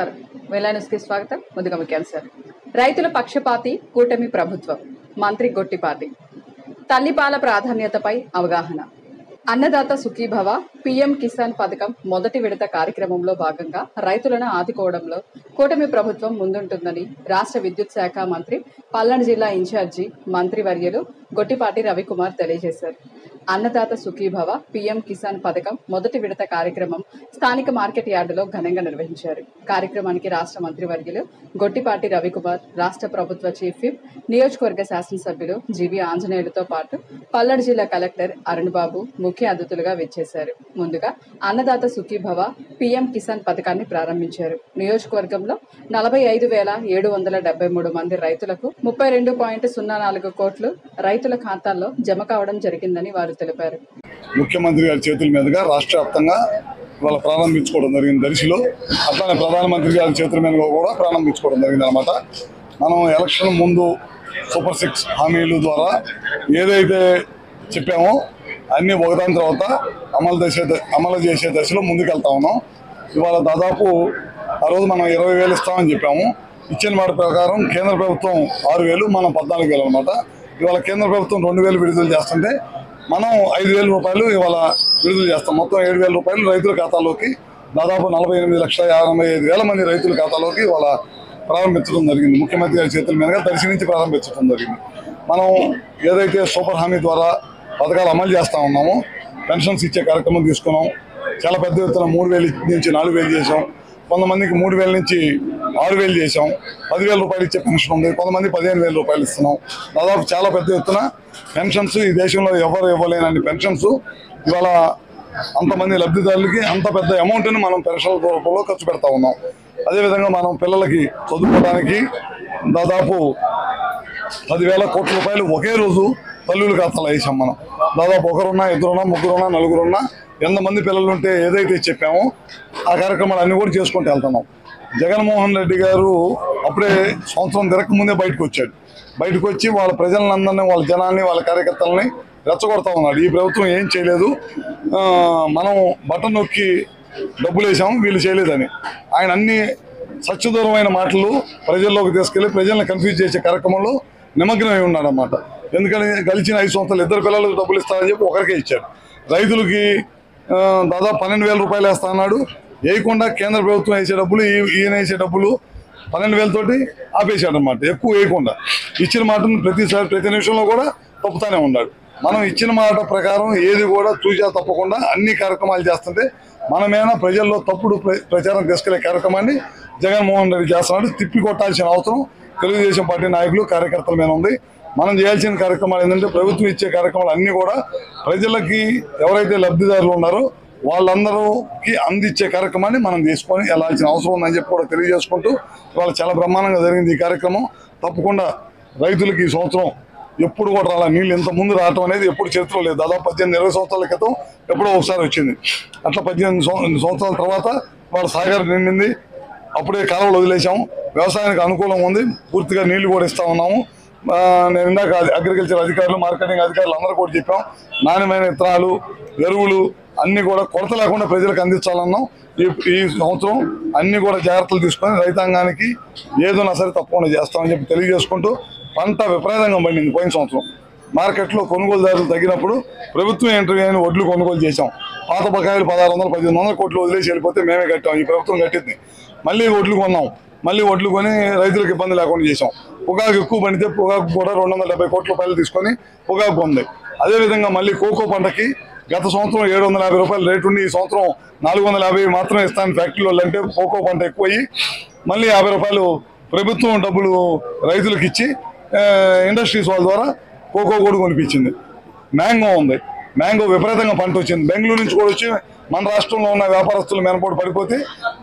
నమస్కారం. వెల్లా న్యూస్కి స్వాగతం. ముందుగా ముఖ్యాంశాలు. రైతుల పక్షపాతి కూటమి ప్రభుత్వం, మంత్రి గొట్టిపాటి. తల్లిపాల ప్రాధాన్యతపై అవగాహన. అన్నదాత సుఖీభవ పీఎం కిసాన్ పథకం మొదటి విడత కార్యక్రమంలో భాగంగా రైతులను ఆదుకోవడంలో కూటమి ప్రభుత్వం ముందుంటుందని రాష్ట్ర విద్యుత్ శాఖ మంత్రి, పల్నాడు జిల్లా ఇన్ఛార్జి మంత్రివర్యులు గొట్టిపాటి రవికుమార్ తెలియజేశారు. అన్నదాత సుఖీభవ పీఎం కిసాన్ పథకం మొదటి విడత కార్యక్రమం స్థానిక మార్కెట్ యార్డులో ఘనంగా నిర్వహించారు. కార్యక్రమానికి రాష్ట్ర మంత్రివర్యులు గొట్టిపాటి రవికుమార్, రాష్ట్ర ప్రభుత్వ చీఫ్ విప్, నియోజకవర్గ శాసనసభ్యులు జీవి ఆంజనేయులతో పాటు పల్నాడు జిల్లా కలెక్టర్ అరుణ్ బాబు ముఖ్య అతిథులుగా విచ్చేశారు. ముందుగా అన్నదాత సుఖీభవ పీఎం కిసాన్ పథకాన్ని ప్రారంభించారు. నియోజకవర్గంలో 45,773 మంది రైతులకు 32.04 కోట్లు రైతుల ఖాతాల్లో జమ కావడం జరిగిందని వారు తెలిపారు. ముఖ్యమంత్రి గారి చేతుల మీదుగా రాష్ట్ర వ్యాప్తంగా ఇవాళ ప్రారంభించుకోవడం జరిగింది. దర్శిలో అట్లానే ప్రధానమంత్రి గారి చేతుల మీదుగా కూడా ప్రారంభించుకోవడం జరిగింది అనమాట. మనం ఎలక్షన్ ముందు సూపర్ 6 హామీల ద్వారా ఏదైతే చెప్పామో అన్ని ఒకదాని తర్వాత అమలు చేసే దశలో ముందుకెళ్తా ఉన్నాం. ఇవాళ దాదాపు ఆ రోజు మనం 20,000 ఇస్తామని చెప్పాము. ఇచ్చిన మాట ప్రకారం కేంద్ర ప్రభుత్వం 6,000, మనం 14,000 అనమాట. ఇవాళ కేంద్ర ప్రభుత్వం 2,000 విడుదల చేస్తుంటే మనం 5,000 రూపాయలు ఇవాళ విడుదల చేస్తాం. మొత్తం 7,000 రూపాయలు రైతుల ఖాతాలోకి, దాదాపు 48,55,000 మంది రైతుల ఖాతాలోకి ఇవాళ ప్రారంభించడం జరిగింది. ముఖ్యమంత్రి గారి చేతుల మీదుగా దర్శి నుంచి ప్రారంభించడం జరిగింది. మనం ఏదైతే సూపర్ హామీ ద్వారా పథకాలు అమలు చేస్తూ ఉన్నామో, పెన్షన్స్ ఇచ్చే కార్యక్రమం తీసుకున్నాం. చాలా పెద్ద ఎత్తున 3,000 నుంచి 4,000 చేసాం. కొంతమందికి 3,000 నుంచి 6,000 చేసాం. 10,000 రూపాయలు ఇచ్చే పెన్షన్ ఉంది. కొంతమంది 15,000 రూపాయలు ఇస్తున్నాం. దాదాపు చాలా పెద్ద ఎత్తున పెన్షన్స్ ఈ దేశంలో ఎవరు ఇవ్వలేనన్ని పెన్షన్స్ ఇవాళ అంతమంది లబ్ధిదారులకి అంత పెద్ద అమౌంట్ని మనం పెన్షన్ల రూపంలో ఖర్చు పెడతా ఉన్నాం. అదేవిధంగా మనం పిల్లలకి చదువుకోవడానికి దాదాపు 10,000 కోట్ల రూపాయలు ఒకే రోజు తల్లుల ఖాతాలో వేసాం. మనం దాదాపు ఒకరున్నా, ఇద్దరున్నా, ముగ్గురున్నా, నలుగురున్నా, ఎంతమంది పిల్లలు ఉంటే ఏదైతే చెప్పామో ఆ కార్యక్రమాలు అన్నీ కూడా చేసుకుంటూ వెళ్తున్నాం. జగన్మోహన్ రెడ్డి గారు అప్పుడే సంవత్సరం తిరగక ముందే బయటకు వచ్చాడు. బయటకు వచ్చి వాళ్ళ ప్రజలందరినీ, వాళ్ళ జనాన్ని, వాళ్ళ కార్యకర్తలని రెచ్చగొడతా ఉన్నాడు. ఈ ప్రభుత్వం ఏం చేయలేదు, మనం బటన్ నొక్కి డబ్బులు వేసాము, వీళ్ళు చేయలేదని ఆయన అన్ని సత్యదూరమైన మాటలు ప్రజల్లోకి తీసుకెళ్లి ప్రజల్ని కన్ఫ్యూజ్ చేసే కార్యక్రమంలో నిమగ్నమై ఉన్నాడన్నమాట. ఎందుకని గెలిచిన 5 సంవత్సరాలు 2 పిల్లలకు డబ్బులు ఇస్తానని చెప్పి ఒకరికే ఇచ్చాడు. రైతులకి దాదాపు 12,000 రూపాయలు వేస్తా అన్నాడు. వేయకుండా కేంద్ర ప్రభుత్వం వేసే డబ్బులు, ఈయన వేసే డబ్బులు 12,000 తోటి ఆపేశాడు అనమాట. ఎక్కువ వేయకుండా ఇచ్చిన మాటను ప్రతిసారి ప్రతి నిమిషంలో కూడా తప్పుతానే ఉన్నాడు. మనం ఇచ్చిన మాట ప్రకారం ఏది కూడా చూసా తప్పకుండా అన్ని కార్యక్రమాలు చేస్తుంటే మనమేనా ప్రజల్లో తప్పుడు ప్రచారం తీసుకెళ్లే కార్యక్రమాన్ని జగన్మోహన్ రెడ్డి చేస్తున్నాడు. తిప్పి కొట్టాల్సిన అవసరం తెలుగుదేశం పార్టీ నాయకులు, కార్యకర్తల మీద ఉంది. మనం చేయాల్సిన కార్యక్రమాలు ఏంటంటే ప్రభుత్వం ఇచ్చే కార్యక్రమాలు అన్నీ కూడా ప్రజలకి ఎవరైతే లబ్ధిదారులు ఉన్నారో వాళ్ళందరికీ అందించే కార్యక్రమాన్ని మనం తీసుకొని వెళ్ళాల్సిన అవసరం ఉందని చెప్పి కూడా తెలియజేసుకుంటూ ఇవాళ చాలా బ్రహ్మాండంగా జరిగింది ఈ కార్యక్రమం. తప్పకుండా రైతులకి ఈ సంవత్సరం ఎప్పుడు కూడా రాలా, నీళ్ళు ఇంత ముందు రావటం అనేది ఎప్పుడు చరిత్రలో లేదు. దాదాపు 18-20 సంవత్సరాల క్రితం ఎప్పుడో ఒకసారి వచ్చింది. అట్లా 18 సంవత్సరాల తర్వాత వాళ్ళ సాగర్ నిండింది. అప్పుడే కాలువలు వదిలేసాము. వ్యవసాయానికి అనుకూలంగా ఉంది. పూర్తిగా నీళ్లు కూడా ఇస్తా ఉన్నాము. నేను ఇందాక అగ్రికల్చర్ అధికారులు, మార్కెటింగ్ అధికారులు అందరూ కూడా చెప్పాం, నాణ్యమైన విత్తనాలు, ఎరువులు అన్నీ కూడా కొరత లేకుండా ప్రజలకు అందించాలన్నాం. ఈ సంవత్సరం అన్నీ కూడా జాగ్రత్తలు తీసుకొని రైతాంగానికి ఏదైనా సరే తప్పకుండా చేస్తామని చెప్పి తెలియజేసుకుంటూ, పంట విపరీతంగా పండింది. పోయిన సంవత్సరం మార్కెట్లో కొనుగోలుదారులు తగ్గినప్పుడు ప్రభుత్వం ఎంట్రీ అయిన వడ్లు కొనుగోలు చేశాం. పాత బకాయిలు 1,600-1,800 కోట్లు వదిలేసి వెళ్ళిపోతే మేమే కట్టాం. ఈ ప్రభుత్వం కట్టింది. మళ్ళీ వడ్లు కొన్నాం. మళ్ళీ వడ్లు కొని రైతులకు ఇబ్బంది లేకుండా చేసాం. పొగాకు ఎక్కువ పండితే పొగాకు కూడా 270 కోట్ల రూపాయలు తీసుకొని పొగాకు ఉంది. అదేవిధంగా మళ్ళీ కోకో పంటకి గత సంవత్సరం 750 రూపాయలు రేటు ఉండి ఈ సంవత్సరం 450 మాత్రమే ఇస్తాను ఫ్యాక్టరీలో అంటే కోకో పంట ఎక్కువ అయ్యి మళ్ళీ 50 రూపాయలు ప్రభుత్వం డబ్బులు రైతులకు ఇచ్చి ఇండస్ట్రీస్ వాళ్ళ ద్వారా కోకో కూడా కొనిపించింది. మ్యాంగో ఉంది. మ్యాంగో విపరీతంగా పంట వచ్చింది. బెంగళూరు నుంచి కూడా వచ్చి మన రాష్ట్రంలో ఉన్న వ్యాపారస్తులు మేనపోటు పడిపోతే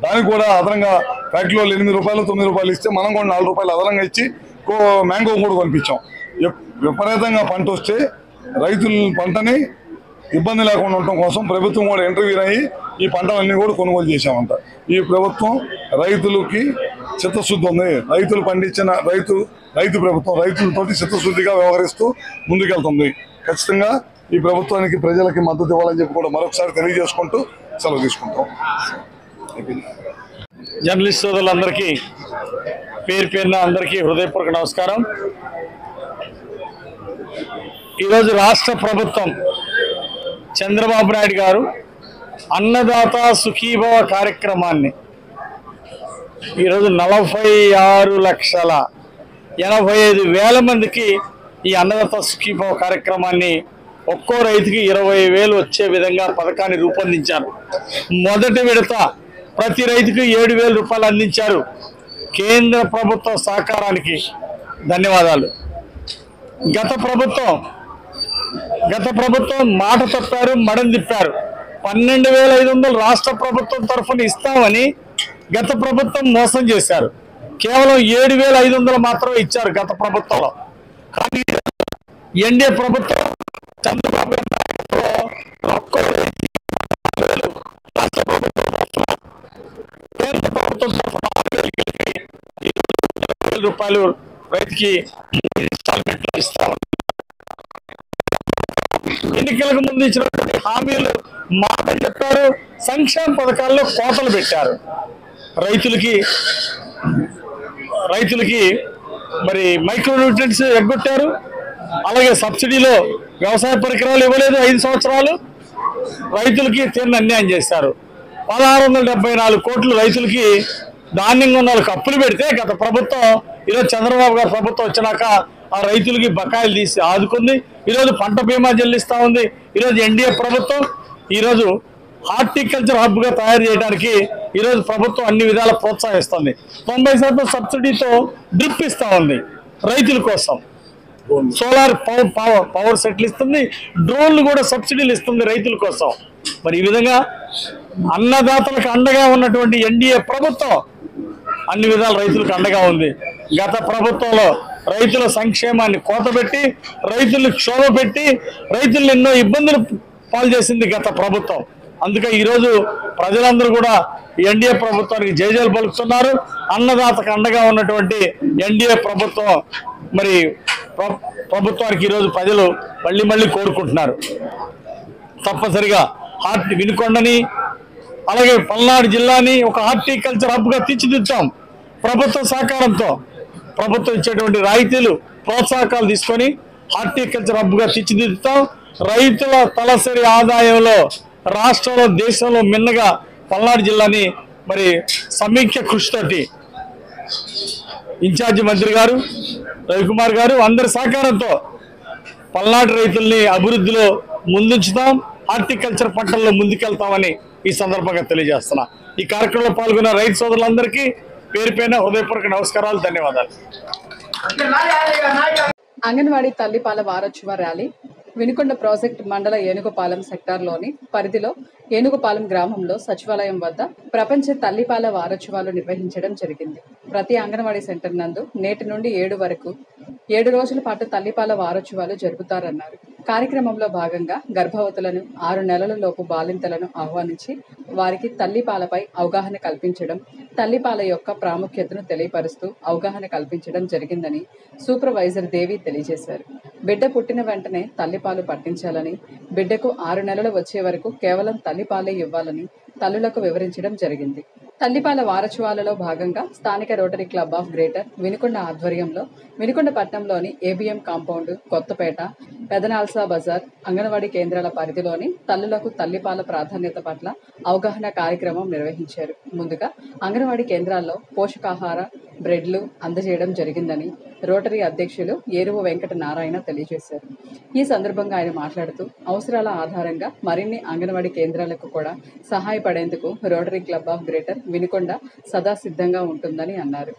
దానికి కూడా అదనంగా ఫ్యాక్టరీలో 8 రూపాయలు 9 రూపాయలు ఇస్తే మనం కూడా 4 రూపాయలు అదనంగా ఇచ్చి మ్యాంగో కూడా కొనిపించాం. విపరీతంగా పంట వస్తే రైతుల పంటని ఇబ్బంది లేకుండా ఉండటం కోసం ప్రభుత్వం కూడా ఇంటర్వ్యూ అయ్యి ఈ పంటలన్నీ కూడా కొనుగోలు చేశామంట. ఈ ప్రభుత్వం రైతులకి చిత్తశుద్ధి ఉంది. రైతులు పండించిన రైతు ప్రభుత్వం రైతులతోటి చిత్తశుద్ధిగా వ్యవహరిస్తూ ముందుకెళ్తుంది. ఖచ్చితంగా ఈ ప్రభుత్వానికి ప్రజలకి మద్దతు ఇవ్వాలని చెప్పి కూడా మరొకసారి తెలియజేసుకుంటూ సెలవు తీసుకుంటాం. జర్నలిస్ట్ సోదరులందరికీ పేరు పేరున అందరికీ హృదయపూర్వక నమస్కారం. ఈరోజు రాష్ట్ర ప్రభుత్వం చంద్రబాబు నాయుడు గారు అన్నదాత సుఖీభవ కార్యక్రమాన్ని ఈరోజు 46,85,000 మందికి ఈ అన్నదాత సుఖీభవ కార్యక్రమాన్ని ఒక్కో రైతుకి 20,000 వచ్చే విధంగా పథకాన్ని రూపొందించారు. మొదటి విడత ప్రతి రైతుకు 7,000 రూపాయలు అందించారు. కేంద్ర ప్రభుత్వ సహకారానికి ధన్యవాదాలు. గత ప్రభుత్వం మాట తప్పారు, మడం తిప్పారు. 12,500 రాష్ట్ర ప్రభుత్వం తరఫున ఇస్తామని గత ప్రభుత్వం మోసం చేశారు. కేవలం 7,500 మాత్రమే ఇచ్చారు గత ప్రభుత్వంలో. కానీ ఎన్డీఏ ప్రభుత్వం చంద్రబాబు రాష్ట్ర ప్రభుత్వం కేంద్ర ప్రభుత్వం రూపాయలు రైతుకి ఇస్తాం. ఎన్నికలకు ముందు ఇచ్చినటువంటి హామీలు మాట చెప్పారు, సంక్షేమ పథకాల్లో కోతలు పెట్టారు. రైతులకి మరి మైక్రో న్యూట్రియంట్స్ ఎగ్గొట్టారు. అలాగే సబ్సిడీలో వ్యవసాయ పరికరాలు ఇవ్వలేదు 5 సంవత్సరాలు. రైతులకి తీవ్ర అన్యాయం చేశారు. 1,674 కోట్లు రైతులకి ధాన్యం కొన్నాళ్ళకి అప్పులు పెడితే గత ప్రభుత్వం ఈరోజు చంద్రబాబు గారు ప్రభుత్వం వచ్చినాక ఆ రైతులకి బకాయిలు తీసి ఆదుకుంది. ఈరోజు పంట బీమా చెల్లిస్తూ ఉంది. ఈరోజు ఎన్డీఏ ప్రభుత్వం ఈరోజు హార్టికల్చర్ హబ్గా తయారు చేయడానికి ఈరోజు ప్రభుత్వం అన్ని విధాలా ప్రోత్సహిస్తుంది. 90% సబ్సిడీతో డ్రిప్ ఇస్తూ ఉంది రైతుల కోసం. సోలార్ పవర్ సెట్లు ఇస్తుంది. డ్రోన్లు కూడా సబ్సిడీలు ఇస్తుంది రైతుల కోసం. మరి ఈ విధంగా అన్నదాతలకు అండగా ఉన్నటువంటి ఎన్డీఏ ప్రభుత్వం అన్ని విధాల రైతులకు అండగా ఉంది. గత ప్రభుత్వంలో రైతుల సంక్షేమాన్ని కోతబెట్టి, రైతులను క్షోభ పెట్టి, రైతులను ఎన్నో ఇబ్బందులు పాలు చేసింది గత ప్రభుత్వం. అందుకే ఈరోజు ప్రజలందరూ కూడా ఎన్డీఏ ప్రభుత్వానికి జయజయలు పలుకుతున్నారు. అన్నదాతకు అండగా ఉన్నటువంటి ఎన్డీఏ ప్రభుత్వం మరి ప్రభుత్వానికి ఈరోజు ప్రజలు మళ్ళీ కోరుకుంటున్నారు. తప్పనిసరిగా వినుకొండని అలాగే పల్నాడు జిల్లాని ఒక హార్టికల్చర్ హబ్గా తీర్చిదిద్దాం. ప్రభుత్వ సహకారంతో ప్రభుత్వం ఇచ్చేటువంటి రాయితీలు ప్రోత్సాహకాలు తీసుకొని హార్టికల్చర్ హబ్గా తీర్చిదిద్దుతాం. రైతుల తలసరి ఆదాయంలో రాష్ట్రంలో దేశంలో మిన్నగా పల్నాడు జిల్లాని మరి సమీక్ష కృషితోటి ఇన్ఛార్జి మంత్రి గారు రవికుమార్ గారు అందరి సహకారంతో పల్నాడు రైతుల్ని అభివృద్ధిలో ముందుంచుతాం. హార్టికల్చర్ పంటల్లో ముందుకెళ్తామని ఈ సందర్భంగా తెలియజేస్తున్నా. ఈ కార్యక్రమంలో పాల్గొన్న రైతు సోదరులందరికీ పేరు పేరున హృదయపూర్వక నమస్కారాలు, ధన్యవాదాలు. అంగన్వాడీ తల్లిపాల వారోత్సవ ర్యాలీ వినుకొండ ప్రాజెక్ట్ మండల ఏనుగుపాలెం సెక్టార్లోని పరిధిలో ఏనుగుపాలెం గ్రామంలో సచివాలయం వద్ద ప్రపంచ తల్లిపాల వారోత్సవాలు నిర్వహించడం జరిగింది. ప్రతి అంగన్వాడీ సెంటర్ నందు నేటి నుండి 7 వరకు 7 రోజుల పాటు తల్లిపాల వారోత్సవాలు జరుపుతారన్నారు. కార్యక్రమంలో భాగంగా గర్భవతులను 6 నెలల లోపు బాలింతలను ఆహ్వానించి వారికి తల్లిపాలపై అవగాహన కల్పించడం, తల్లిపాల యొక్క ప్రాముఖ్యతను తెలియపరుస్తూ అవగాహన కల్పించడం జరిగిందని సూపర్వైజర్ దేవి తెలియజేశారు. బిడ్డ పుట్టిన వెంటనే తల్లిపాలు పట్టించాలని, బిడ్డకు 6 నెలలు వచ్చే వరకు కేవలం తల్లిపాలే ఇవ్వాలని తల్లులకు వివరించడం జరిగింది. తల్లిపాల వారోత్సవాలలో భాగంగా స్థానిక rotary club of greater Vinukonda ఆధ్వర్యంలో వినుకొండ పట్టణంలోని ఏబిఎం కాంపౌండ్, కొత్తపేట, పెదనాల్సా బజార్ అంగన్వాడీ కేంద్రాల పరిధిలోని తల్లులకు తల్లిపాల ప్రాధాన్యత పట్ల అవగాహన కార్యక్రమం నిర్వహించారు. ముందుగా అంగన్వాడీ కేంద్రాల్లో పోషకాహార బ్రెడ్లు అందజేయడం జరిగిందని రోటరీ అధ్యక్షులు ఏరువు వెంకట నారాయణ తెలియజేశారు. ఈ సందర్భంగా ఆయన మాట్లాడుతూ అవసరాల ఆధారంగా మరిన్ని అంగన్వాడీ కేంద్రాలకు కూడా సహాయపడేందుకు rotary club of greater Vinukonda సదా సిద్ధంగా ఉంటుందని అన్నారు.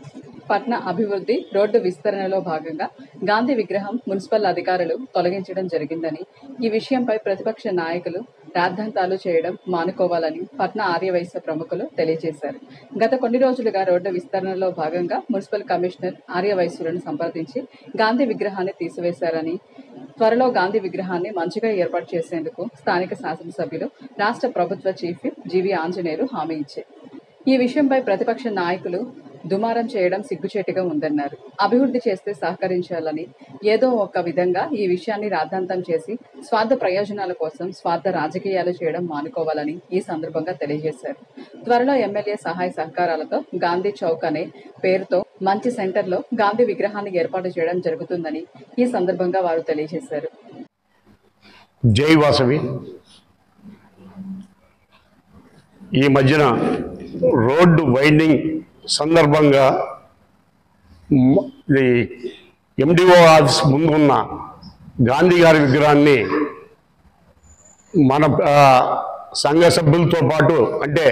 పట్న అభివృద్ధి రోడ్డు విస్తరణలో భాగంగా గాంధీ విగ్రహం మున్సిపల్ అధికారులు తొలగించడం జరిగిందని, ఈ విషయంపై ప్రతిపక్ష నాయకులు రాద్ధాంతాలు చేయడం మానుకోవాలని పట్న ఆర్యవైశ్య ప్రముఖులు తెలియజేశారు. గత కొన్ని రోజులుగా రోడ్డు విస్తరణలో భాగంగా మున్సిపల్ కమిషనర్ ఆర్యవైశ్యులను సంప్రదించి గాంధీ విగ్రహాన్ని తీసివేశారని, త్వరలో గాంధీ విగ్రహాన్ని మంచిగా ఏర్పాటు చేసేందుకు స్థానిక శాసనసభ్యులు రాష్ట్ర ప్రభుత్వ చీఫ్ విప్ జీవి ఆంజనేయులు హామీ ఇచ్చారు. ఈ విషయంపై ప్రతిపక్ష నాయకులు దుమారం చేయడం సిగ్గుచేటుగా ఉందన్నారు. అభివృద్ధి చేస్తే సహకరించాలని, ఏదో ఒక విధంగా ఈ విషయాన్ని రాద్ధాంతం చేసి స్వార్థ ప్రయోజనాల కోసం స్వార్థ రాజకీయాలు చేయడం మానుకోవాలని ఈ సందర్భంగా తెలియజేశారు. త్వరలో ఎమ్మెల్యే సహాయ సహకారాలతో గాంధీ చౌక్ అనే పేరుతో మంచి సెంటర్లో గాంధీ విగ్రహాన్ని ఏర్పాటు చేయడం జరుగుతుందని ఈ సందర్భంగా వారు తెలియజేశారు. జై వాసవి. ఈ మధ్యన రోడ్డు వైండింగ్ సందర్భంగా ఎండిఓ ఆఫీస్ ముందు ఉన్న గాంధీ గారి విగ్రహాన్ని మన సంఘ సభ్యులతో పాటు అంటే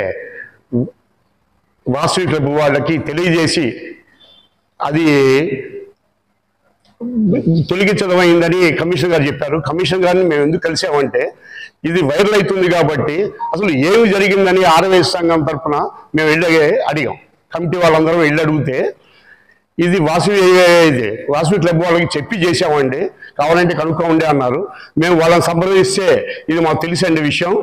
వాసవి క్లబ్ వాళ్ళకి తెలియజేసి అది తొలగించడం అయిందని కమిషనర్ గారు చెప్పారు. కమిషనర్ గారిని మేము ఎందుకు కలిసామంటే ఇది వైరల్ అవుతుంది కాబట్టి అసలు ఏమి జరిగిందని ఆర్ఎస్ సంఘం తరఫున మేము అడిగాం. కమిటీ వాళ్ళందరం అడిగితే ఇది వాసవి క్లబ్ వాళ్ళకి చెప్పి చేసామండి, కావాలంటే కనుక్కోండి అన్నారు. మేము వాళ్ళని సంప్రదిస్తే ఇది మాకు తెలిసండి విషయం,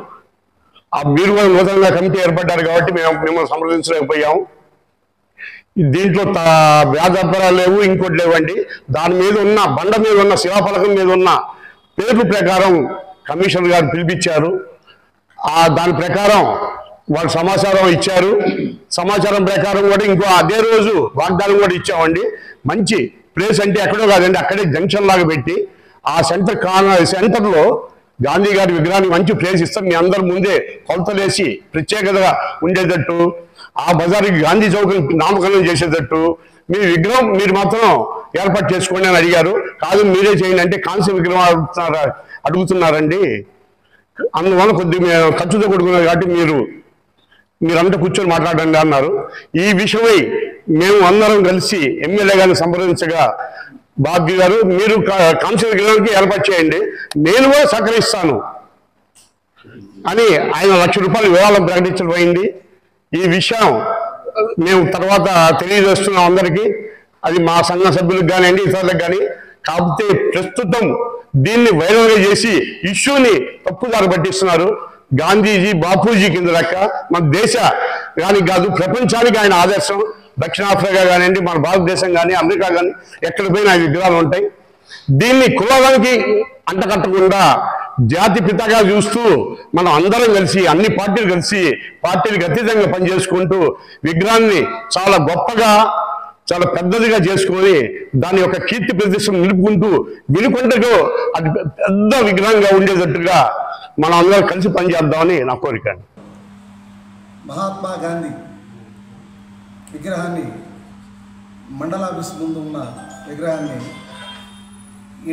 మీరు కూడా నూతనంగా కమిటీ ఏర్పడ్డారు కాబట్టి మేము మిమ్మల్ని సంప్రదించలేకపోయాం, దీంట్లో వ్యాధపరాలు లేవు, ఇంకోటి లేవండి. దాని మీద ఉన్న బండ మీద ఉన్న శిలాఫలకం మీద ఉన్న పేర్ల ప్రకారం కమిషనర్ గారు పిలిపించారు. దాని ప్రకారం వాళ్ళు సమాచారం ఇచ్చారు. సమాచారం ప్రకారం కూడా ఇంకో అదే రోజు వాగ్దానం కూడా ఇచ్చామండి. మంచి ప్లేస్ అంటే ఎక్కడో కాదండి, అక్కడే జంక్షన్ లాగా పెట్టి ఆ సెంటర్లో గాంధీ గారి విగ్రహానికి మంచి ప్లేస్ ఇస్తాం, మీ అందరి ముందే కొలతలేసి ప్రత్యేకతగా ఉండేటట్టు, ఆ బజార్కి గాంధీ చౌక్ నామకరణం చేసేటట్టు మీ విగ్రహం మీరు మాత్రం ఏర్పాటు చేసుకోండి అని అడిగారు. కాదు మీరే చేయండి అంటే కాంస్య విగ్రహం అడుగుతున్నారండి, అందువల్ల కొద్దిగా ఖర్చుతో కూడుకున్నారు కాబట్టి మీరంతా కూర్చొని మాట్లాడండి అన్నారు. ఈ విషయమై మేము అందరం కలిసి ఎమ్మెల్యే గారిని సంప్రదించగా బాబీ గారు మీరు కాంస్య విగ్రహానికి ఏర్పాటు చేయండి, నేను కూడా సహకరిస్తాను అని ఆయన ₹1,00,000 విరాళం ప్రకటించడం అయింది. ఈ విషయం మేము తర్వాత తెలియజేస్తున్నాం అందరికీ, అది మా సంఘ సభ్యులకు కానివ్వండి ఇతరులకు కానీ. కాకపోతే ప్రస్తుతం దీన్ని వైరల్గా చేసి ఇష్యూని తప్పుదారి పట్టిస్తున్నారు. గాంధీజీ బాపూజీ కింద లెక్క మన దేశానికి కాదు ప్రపంచానికి ఆయన ఆదర్శం. దక్షిణాఫ్రికా కానివ్వండి, మన భారతదేశం కానీ, అమెరికా కానీ ఎక్కడ పోయినా ఆయన విగ్రహాలు ఉంటాయి. దీన్ని కులానికి అంటకట్టకుండా జాతి పితగా చూస్తూ మనం అందరం కలిసి అన్ని పార్టీలు కలిసి పార్టీలకు అతీతంగా పనిచేసుకుంటూ విగ్రహాన్ని చాలా గొప్పగా చాలా పెద్దదిగా చేసుకొని దాని యొక్క కీర్తి ప్రతిష్టను నిలుపుకుంటూ వినుకొండకు అది పెద్ద విగ్రహంగా ఉండేటట్టుగా మనం అందరం కలిసి పనిచేద్దామని నా కోరిక. మహాత్మా గాంధీ విగ్రహాన్ని మండలాఫీస్ ముందు ఉన్న విగ్రహాన్ని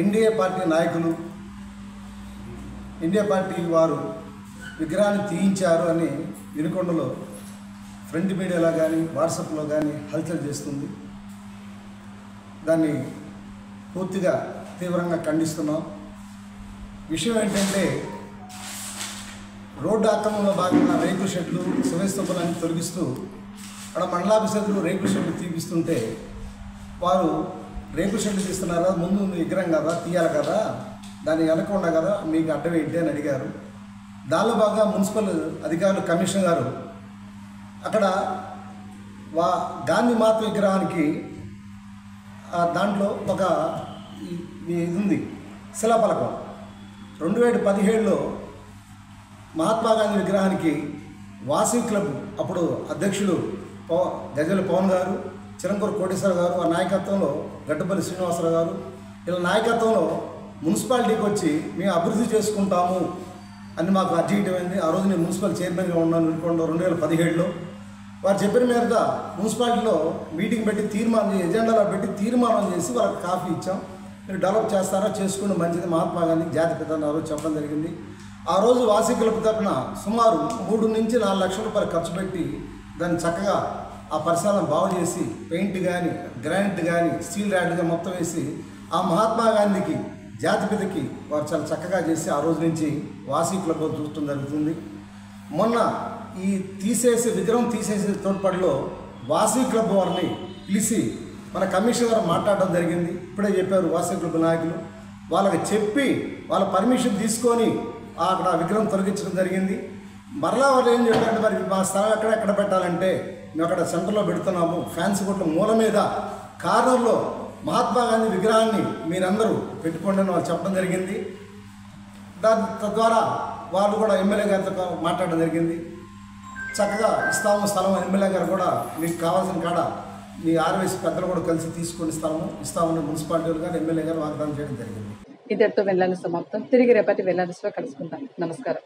ఎన్డీఏ పార్టీ నాయకులు ఇండియా పార్టీ వారు విగ్రహాన్ని తీయించారు అని వినుకొండలో ఫ్రంట్ మీడియాలో కానీ వాట్సాప్లో కానీ హల్చల్ చేస్తుంది. దాన్ని పూర్తిగా తీవ్రంగా ఖండిస్తున్నాం. విషయం ఏంటంటే రోడ్డు ఆక్రమణలో భాగంగా రేకుల షెడ్లు శివస్తంభాలన్నీ తొలగిస్తూ అక్కడ మండలాభిషేకులు రేకుల షెడ్లు తీపిస్తుంటే వారు రేకుల షెడ్లు తీస్తున్నారు కదా, ముందు విగ్రహం కదా తీయాలి కదా, దాన్ని వెనకుండా కదా మీకు అడ్డం ఏంటి అని అడిగారు. దానిలో బాగా మున్సిపల్ అధికారులు కమిషనర్ గారు అక్కడ గాంధీ మహాత్మ విగ్రహానికి దాంట్లో ఒక ఇది ఉంది శిలాఫలకం. 2017లో మహాత్మా గాంధీ విగ్రహానికి వాసవి క్లబ్ అప్పుడు అధ్యక్షులు గజల పవన్ గారు, చిరంకూరు కోటేశ్వర గారు, ఆ నాయకత్వంలో గడ్డపల్లి శ్రీనివాసరావు గారు ఇలా నాయకత్వంలో మున్సిపాలిటీకి వచ్చి మేము అభివృద్ధి చేసుకుంటాము అని మాకు అర్జీ ఇవ్వమైంది. ఆ రోజు నేను మున్సిపల్ చైర్మన్గా ఉన్నాను వినుకొండలో 2017లో. వారు చెప్పిన మీద మున్సిపాలిటీలో మీటింగ్ పెట్టి ఎజెండాలో పెట్టి తీర్మానం చేసి వాళ్ళకి కాఫీ ఇచ్చాం. మీరు డెవలప్ చేస్తారా, చేసుకుని మంచిది, మహాత్మా గాంధీ జాతి పిత అని ఆ రోజు చెప్పడం జరిగింది. ఆ రోజు వాసవి క్లబ్ తరపున సుమారు 3 నుంచి 4 లక్షల రూపాయలు ఖర్చు పెట్టి దాన్ని చక్కగా ఆ పరిసరాలను బాగు చేసి పెయింట్ కానీ గ్రానైట్ కానీ స్టీల్ రాడ్గా మొత్తం వేసి ఆ మహాత్మా గాంధీకి జాతిపితకి వారు చాలా చక్కగా చేసి ఆ రోజు నుంచి వాసవి క్లబ్ చూడటం జరుగుతుంది. మొన్న ఈ విగ్రహం తీసేసే తోడ్పాటులో వాసవి క్లబ్ వారిని పిలిచి మన కమిషనర్ గారు మాట్లాడడం జరిగింది. ఇప్పుడే చెప్పారు వాసవి క్లబ్ నాయకులు, వాళ్ళకి చెప్పి వాళ్ళ పర్మిషన్ తీసుకొని అక్కడ విగ్రహం తొలగించడం జరిగింది. మరలా వాళ్ళు ఏం చెప్పారంటే మరి మా స్థలం ఎక్కడ పెట్టాలంటే మేము అక్కడ సెంటర్లో పెడుతున్నాము, ఫ్యాన్సీ కొట్ల మూల మీద కార్నర్లో మహాత్మా గాంధీ విగ్రహాన్ని మీరందరూ పెట్టుకోండి అని వాళ్ళు చెప్పడం జరిగింది. దాని తద్వారా వాళ్ళు కూడా ఎమ్మెల్యే గారితో మాట్లాడడం జరిగింది. చక్కగా ఇస్తాము స్థలం, ఎమ్మెల్యే గారు కూడా మీకు కావాల్సిన కాడ మీ ఆర్వైసీ పెద్దలు కూడా కలిసి తీసుకొని ఇస్తామని మున్సిపాలిటీలు గారు ఎమ్మెల్యే గారు వాగ్దానం చేయడం జరిగింది. ఇద్దరితో వెళ్ళాలి సమాప్తం. తిరిగి రేపటి వెళ్ళాల్సిలో కలుసుకుందాం. నమస్కారం.